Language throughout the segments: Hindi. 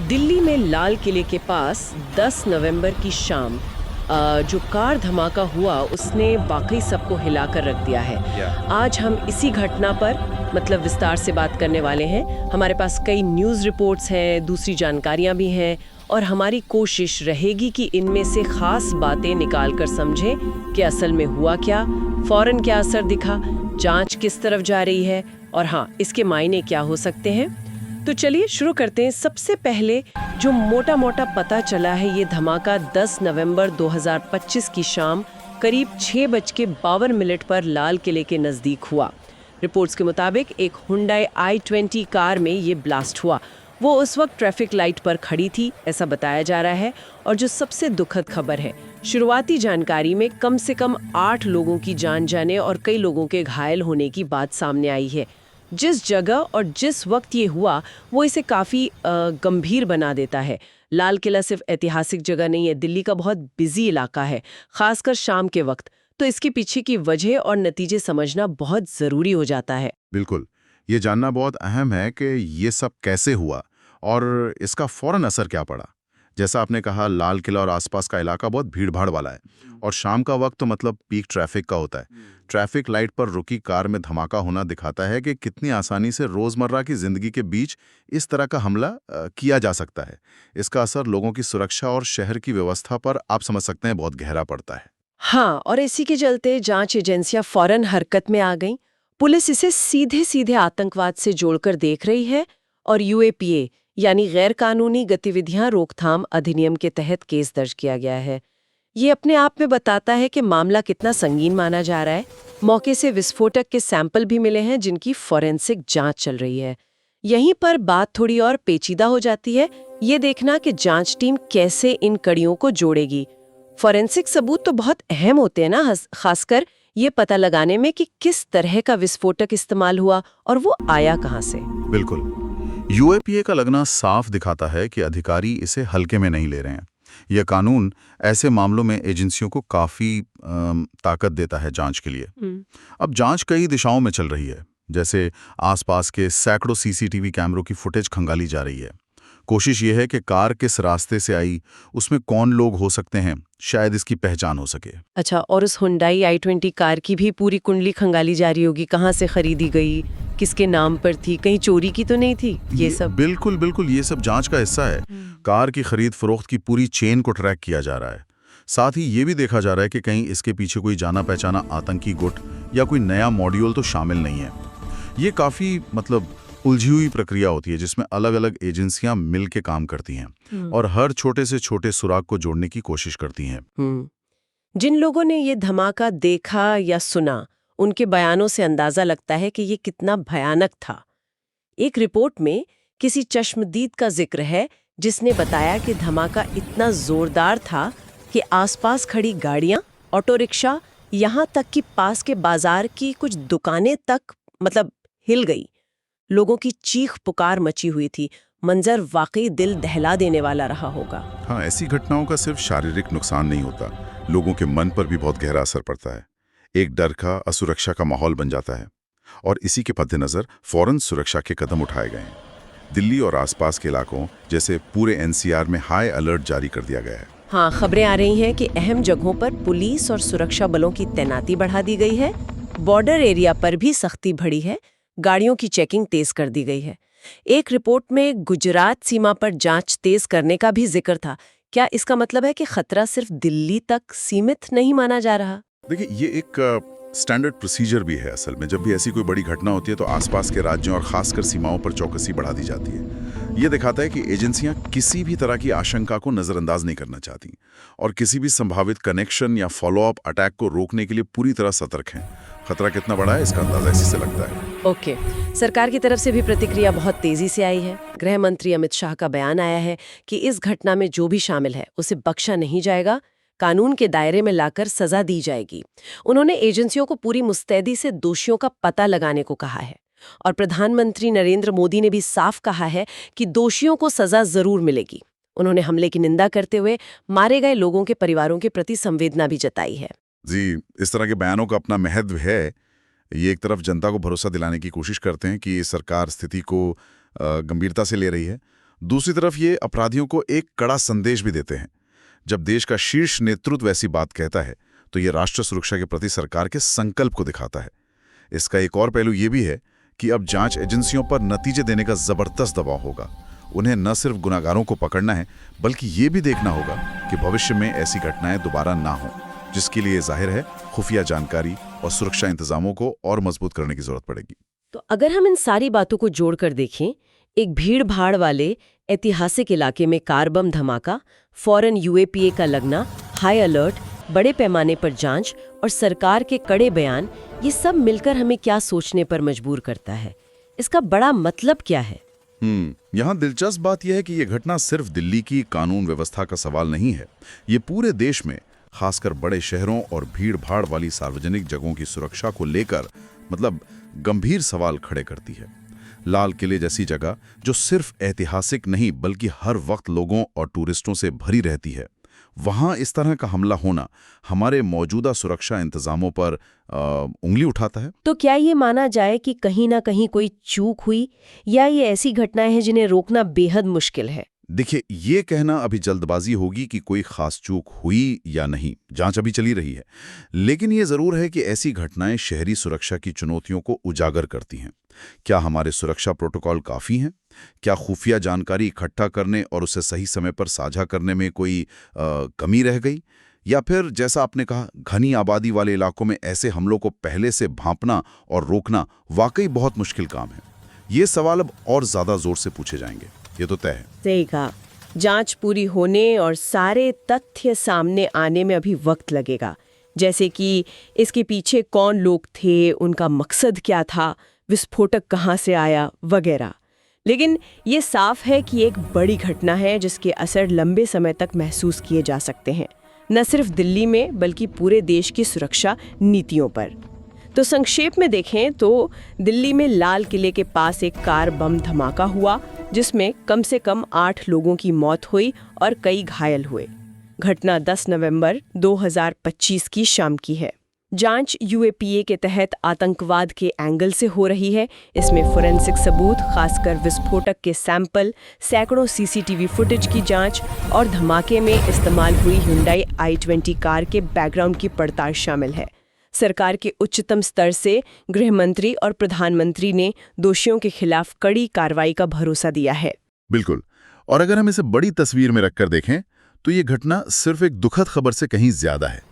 दिल्ली में लाल किले के पास 10 नवंबर की शाम जो कार धमाका हुआ उसने वाकई सबको हिलाकर रख दिया है। आज हम इसी घटना पर मतलब विस्तार से बात करने वाले हैं। हमारे पास कई न्यूज़ रिपोर्ट्स हैं, दूसरी जानकारियां भी हैं और हमारी कोशिश रहेगी कि इनमें से खास बातें निकाल कर समझें कि असल में हुआ क्या, फौरन क्या असर दिखा, जांच किस तरफ जा रही है और हाँ, इसके मायने क्या हो सकते हैं। तो चलिए शुरू करते हैं। सबसे पहले जो मोटा मोटा पता चला है, ये धमाका 10 नवंबर 2025 की शाम करीब 6:52 पर लाल किले के नज़दीक हुआ। रिपोर्ट्स के मुताबिक एक हुंडई i20 कार में ये ब्लास्ट हुआ। वो उस वक्त ट्रैफिक लाइट पर खड़ी थी, ऐसा बताया जा रहा है। और जो सबसे दुखद खबर है, शुरुआती जानकारी में कम से कम 8 लोगों की जान जाने और कई लोगों के घायल होने की बात सामने आई है। जिस जगह और जिस वक्त ये हुआ वो इसे काफ़ी गंभीर बना देता है। लाल किला सिर्फ ऐतिहासिक जगह नहीं है, दिल्ली का बहुत बिजी इलाका है, खासकर शाम के वक्त। तो इसके पीछे की वजह और नतीजे समझना बहुत ज़रूरी हो जाता है। बिल्कुल, ये जानना बहुत अहम है कि ये सब कैसे हुआ और इसका फौरन असर क्या पड़ा। जैसा आपने कहा, लाल किला और आसपास का इलाका बहुत भीड़-भाड़ वाला है और शाम का वक्त तो मतलब पीक ट्रैफिक का होता है। ट्रैफिक लाइट पर रुकी कार में धमाका होना दिखाता है कि कितनी आसानी से रोजमर्रा की जिंदगी के बीच इस तरह का हमला किया जा सकता है। इसका असर लोगों की सुरक्षा और शहर की व्यवस्था पर आप समझ सकते हैं बहुत गहरा पड़ता है। हाँ, और इसी के चलते जांच एजेंसियां फौरन हरकत में आ गईं। पुलिस इसे सीधे सीधे आतंकवाद से जोड़कर देख रही है और यूएपीए यानी गैर कानूनी गतिविधियां रोकथाम अधिनियम के तहत केस दर्ज किया गया है। ये अपने आप में बताता है कि मामला कितना संगीन माना जा रहा है। मौके से विस्फोटक के सैंपल भी मिले हैं जिनकी फॉरेंसिक जांच चल रही है। यहीं पर बात थोड़ी और पेचीदा हो जाती है, ये देखना कि जांच टीम कैसे इन कड़ियों को जोड़ेगी। फॉरेंसिक सबूत तो बहुत अहम होते हैं ना, खासकर ये पता लगाने में कि किस तरह का विस्फोटक इस्तेमाल हुआ और वो आया कहाँ से। बिल्कुल, यूएपीए का लगना साफ दिखाता है कि अधिकारी इसे हल्के में नहीं ले रहे हैं। यह कानून ऐसे मामलों में एजेंसियों को काफी ताकत देता है जांच के लिए। अब जांच कई दिशाओं में चल रही है, जैसे आसपास के सैकड़ों सीसीटीवी कैमरों की फुटेज खंगाली जा रही है। कोशिश ये है कि कार किस रास्ते से आई, उसमें कौन लोग हो सकते हैं, शायद इसकी पहचान हो सके। अच्छा, और उस हुंडई i20 कार की भी पूरी कुंडली खंगाली जा रही होगी, कहाँ से खरीदी गई, किसके नाम पर थी, कहीं चोरी की तो नहीं थी, ये सब। बिल्कुल बिल्कुल, ये सब जांच का हिस्सा है। कार की खरीद फरोख्त की पूरी चेन को ट्रैक किया जा रहा है। साथ ही ये भी देखा जा रहा है कि कहीं इसके पीछे कोई जाना पहचाना आतंकी गुट या कोई नया मॉड्यूल तो शामिल नहीं है। ये काफी उलझी हुई प्रक्रिया होती है जिसमें अलग अलग एजेंसियां मिल के काम करती हैं और हर छोटे से छोटे सुराग को जोड़ने की कोशिश करती हैं। जिन लोगों ने ये धमाका देखा या सुना, उनके बयानों से अंदाजा लगता है कि ये कितना भयानक था। एक रिपोर्ट में किसी चश्मदीद का जिक्र है जिसने बताया कि धमाका इतना जोरदार था कि आसपास खड़ी गाड़ियां, ऑटो रिक्शा, यहाँ तक कि पास के बाजार की कुछ दुकानें तक हिल गई। लोगों की चीख पुकार मची हुई थी। मंजर वाकई दिल दहला देने वाला रहा होगा। हाँ, ऐसी घटनाओं का सिर्फ शारीरिक नुकसान नहीं होता, लोगों के मन पर भी बहुत गहरा असर पड़ता है। एक डर का, असुरक्षा का माहौल बन जाता है और इसी के मद्देनजर फौरन सुरक्षा के कदम उठाए गए हैं। दिल्ली और आसपास के इलाकों जैसे पूरे एनसीआर में हाई अलर्ट जारी कर दिया गया है। हाँ, खबरें आ रही हैं कि अहम जगहों पर पुलिस और सुरक्षा बलों की तैनाती बढ़ा दी गई है। बॉर्डर एरिया पर भी सख्ती बढ़ी है, गाड़ियों की चेकिंग तेज कर दी गई है। एक रिपोर्ट में गुजरात सीमा पर जांच तेज करने का भी जिक्र था। क्या इसका मतलब है कि खतरा सिर्फ दिल्ली तक सीमित नहीं माना जा रहा? देखिए, ये एक स्टैंडर्ड प्रोसीजर भी है। असल में जब भी ऐसी कोई बड़ी घटना होती है तो आसपास के राज्यों और खासकर सीमाओं पर चौकसी बढ़ा दी जाती है। ये दिखाता है कि एजेंसियां किसी भी तरह की आशंका को नजरअंदाज नहीं करना चाहती और किसी भी संभावित कनेक्शन या फॉलोअप अटैक को रोकने के लिए पूरी तरह सतर्क हैं। खतरा कितना बड़ा है इसका अंदाजा इसी से लगता है। ओके, सरकार की तरफ से भी प्रतिक्रिया बहुत तेजी से आई है। गृह मंत्री अमित शाह का बयान आया है कि इस घटना में जो भी शामिल है उसे बख्शा नहीं जाएगा, कानून के दायरे में लाकर सजा दी जाएगी। उन्होंने एजेंसियों को पूरी मुस्तैदी से दोषियों का पता लगाने को कहा है और प्रधानमंत्री नरेंद्र मोदी ने भी साफ कहा है कि दोषियों को सजा जरूर मिलेगी। उन्होंने हमले की निंदा करते हुए मारे गए लोगों के परिवारों के प्रति संवेदना भी जताई है। जी, इस तरह के बयानों का अपना महत्व है। ये एक तरफ जनता को भरोसा दिलाने की कोशिश करते हैं कि सरकार स्थिति को गंभीरता से ले रही है दूसरी तरफ ये अपराधियों को एक कड़ा संदेश भी देते हैं। जब देश का शीर्ष नेतृत्व ऐसी बात कहता है तो ये राष्ट्र सुरक्षा के प्रति सरकार के संकल्प को दिखाता है। इसका एक और पहलू ये भी है कि अब जांच एजेंसियों पर नतीजे देने का जबरदस्त दबाव होगा। उन्हें न सिर्फ गुनाहगारों को पकड़ना है, बल्कि ये भी देखना होगा कि भविष्य में ऐसी घटनाएं दोबारा ना हो, जिसके लिए जाहिर है खुफिया जानकारी और सुरक्षा इंतजामों को और मजबूत करने की जरूरत पड़ेगी। तो अगर हम इन सारी बातों को जोड़कर देखें, एक भीड़ भाड़ वाले ऐतिहासिक इलाके में कार बम धमाका, फौरन यूएपीए का लगना, हाई अलर्ट, बड़े पैमाने पर जांच और सरकार के कड़े बयान, ये सब मिलकर हमें क्या सोचने पर मजबूर करता है? इसका बड़ा मतलब क्या है? यहाँ दिलचस्प बात यह है कि यह घटना सिर्फ दिल्ली की कानून व्यवस्था का सवाल नहीं है। ये पूरे देश में, खासकर बड़े शहरों और भीड़ भाड़ वाली सार्वजनिक जगहों की सुरक्षा को लेकर गंभीर सवाल खड़े करती है। लाल किले जैसी जगह जो सिर्फ ऐतिहासिक नहीं बल्कि हर वक्त लोगों और टूरिस्टों से भरी रहती है, वहां इस तरह का हमला होना हमारे मौजूदा सुरक्षा इंतजामों पर उंगली उठाता है। तो क्या ये माना जाए कि कहीं ना कहीं कोई चूक हुई, या ये ऐसी घटनाएं हैं जिन्हें रोकना बेहद मुश्किल है? देखिए, ये कहना अभी जल्दबाजी होगी कि कोई खास चूक हुई या नहीं। जांच अभी चली रही है, लेकिन ये जरूर है कि ऐसी घटनाएं शहरी सुरक्षा की चुनौतियों को उजागर करती हैं। क्या हमारे सुरक्षा प्रोटोकॉल काफी हैं? क्या खुफिया जानकारी इकट्ठा करने और उसे सही समय पर साझा करने में कोई कमी रह गई? या फिर जैसा आपने कहा, घनी आबादी वाले इलाकों में ऐसे हमलों को पहले से भांपना और रोकना वाकई बहुत मुश्किल काम है। ये सवाल अब और ज्यादा जोर से पूछे जाएंगे, ये तो तय है। सही कहा। जांच पूरी होने और सारे तथ्य सामने आने में अभी वक्त लगेगा, जैसे कि इसके पीछे कौन लोग थे, उनका मकसद क्या था, विस्फोटक कहाँ से आया वगैरह। लेकिन ये साफ है कि एक बड़ी घटना है जिसके असर लंबे समय तक महसूस किए जा सकते हैं, न सिर्फ दिल्ली में बल्कि पूरे देश की सुरक्षा नीतियों पर। तो संक्षेप में देखें तो दिल्ली में लाल किले के पास एक कार बम धमाका हुआ जिसमें कम से कम 8 लोगों की मौत हुई और कई घायल हुए। घटना 10 नवंबर 2025 की शाम की है। जांच यूएपीए के तहत आतंकवाद के एंगल से हो रही है। इसमें फोरेंसिक सबूत, खासकर विस्फोटक के सैंपल, सैकड़ों सीसीटीवी फुटेज की जांच और धमाके में इस्तेमाल हुई Hyundai i20 कार के बैकग्राउंड की पड़ताल शामिल है। सरकार के उच्चतम स्तर से गृह मंत्री और प्रधानमंत्री ने दोषियों के खिलाफ कड़ी कार्रवाई का भरोसा दिया है। बिल्कुल। और अगर हम इसे बड़ी तस्वीर में रखकर देखें तो ये घटना सिर्फ एक दुखद खबर से कहीं ज्यादा है।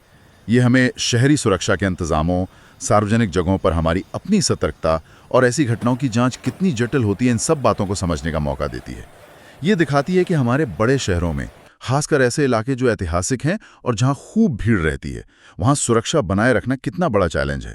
ये हमें शहरी सुरक्षा के इंतजामों, सार्वजनिक जगहों पर हमारी अपनी सतर्कता और ऐसी घटनाओं की जांच कितनी जटिल होती है, इन सब बातों को समझने का मौका देती है। ये दिखाती है कि हमारे बड़े शहरों में, खासकर ऐसे इलाके जो ऐतिहासिक हैं और जहां खूब भीड़ रहती है, वहां सुरक्षा बनाए रखना कितना बड़ा चैलेंज है।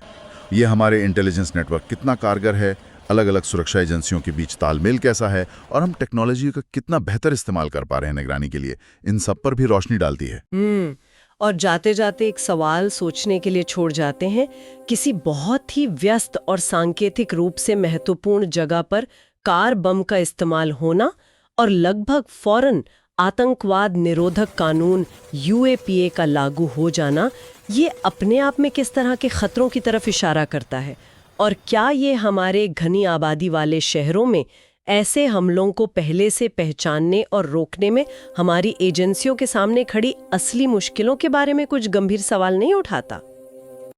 ये हमारे इंटेलिजेंस नेटवर्क कितना कारगर है, अलग अलग सुरक्षा एजेंसियों के बीच तालमेल कैसा है और हम टेक्नोलॉजी का कितना बेहतर इस्तेमाल कर पा रहे हैं निगरानी के लिए, इन सब पर भी रोशनी डालती है। और जाते जाते एक सवाल सोचने के लिए छोड़ जाते हैं। किसी बहुत ही व्यस्त और सांकेतिक रूप से महत्वपूर्ण जगह पर कार बम का इस्तेमाल होना और लगभग फौरन आतंकवाद निरोधक कानून यूएपीए का लागू हो जाना, ये अपने आप में किस तरह के खतरों की तरफ इशारा करता है? और क्या ये हमारे घनी आबादी वाले शहरों में ऐसे हमलों को पहले से पहचानने और रोकने में हमारी एजेंसियों के सामने खड़ी असली मुश्किलों के बारे में कुछ गंभीर सवाल नहीं उठाता?